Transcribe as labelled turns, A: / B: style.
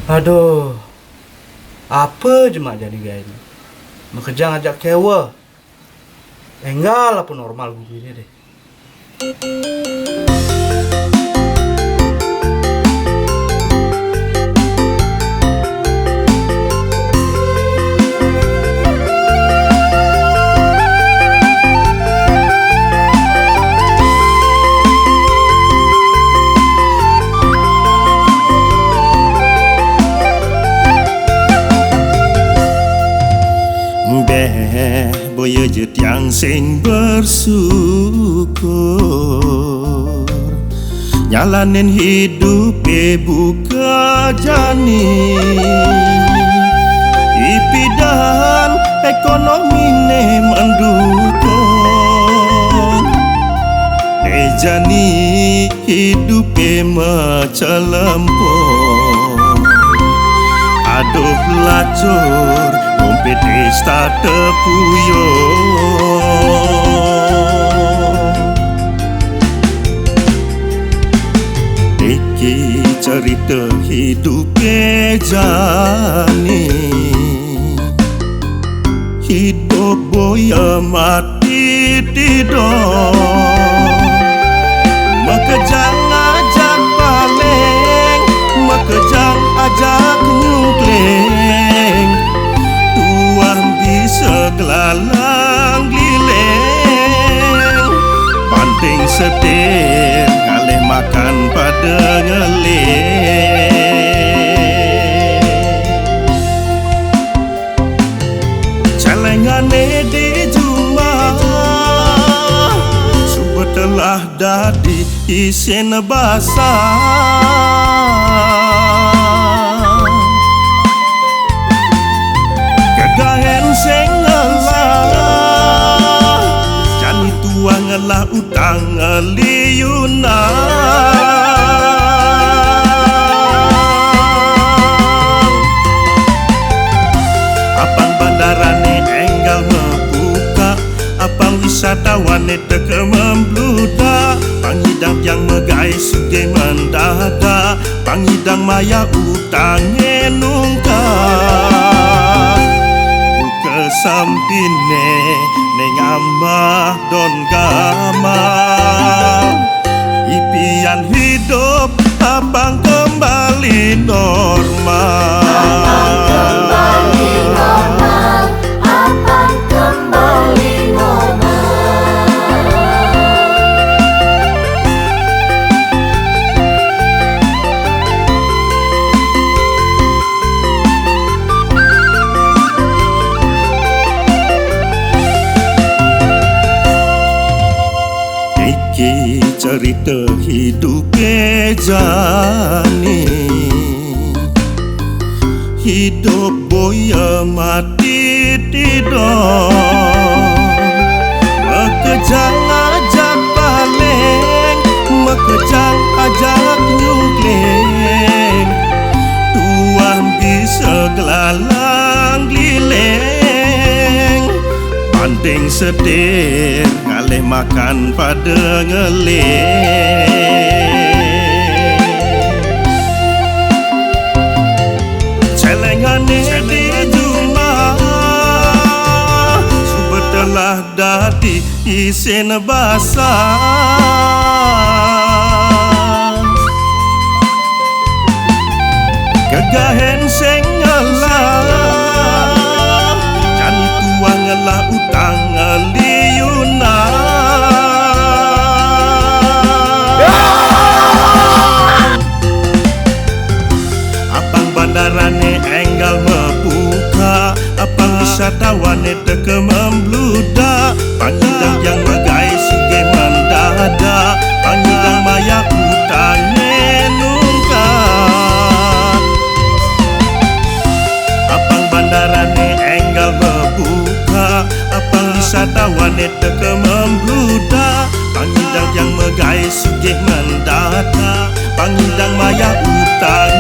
A: Aduh, apa je mak jadi gaya ni? Bekerja ngajak kewa. Enggak lah pun normal gue ini deh.
B: Boya je tiang sing bersyukur nyalanin hidup buka jani ipidan ekonomi ne mendukung ne jani hidup macalempong aduh lacur dompet start terpuyung iki cerita hidup jani hidup boya mati tidur makejang ajak paling makejang ajak nyungkleng segelalang lileng banting setir ngalih makan pada ngeleng celengane di jumlah subuh telah dadi isin basah gahen sing ngelah jani tua ngelah utang ngeliunang apang bandarane enggal membuka apang wisatawan teke membludak pangidang yang megai suge mendadak pangidang maya utang nungkak sampine neng ambah don gamal ipian hidup abang kembali normal
C: abang kembali normal
B: cerita hidup jani hidup boya mati tidur makejang ajak paling makejang ajak nyungkleng tuan bisa gelalang lileng banting setir ngalih makan pada ngeleng celengane di jumlah subuh telah dadi isin basah kegahen sing ngelah jani tua ngelah utang ngeliunang apang bandarane enggal membuka apang wisatawan teke membludak pangidang yang megai suge mendadak pangidang maya utang nungkak apang bandarane enggal membuka apang wisatawan teke membludak pangidang yang megai sugih mendadak pangidang maya utang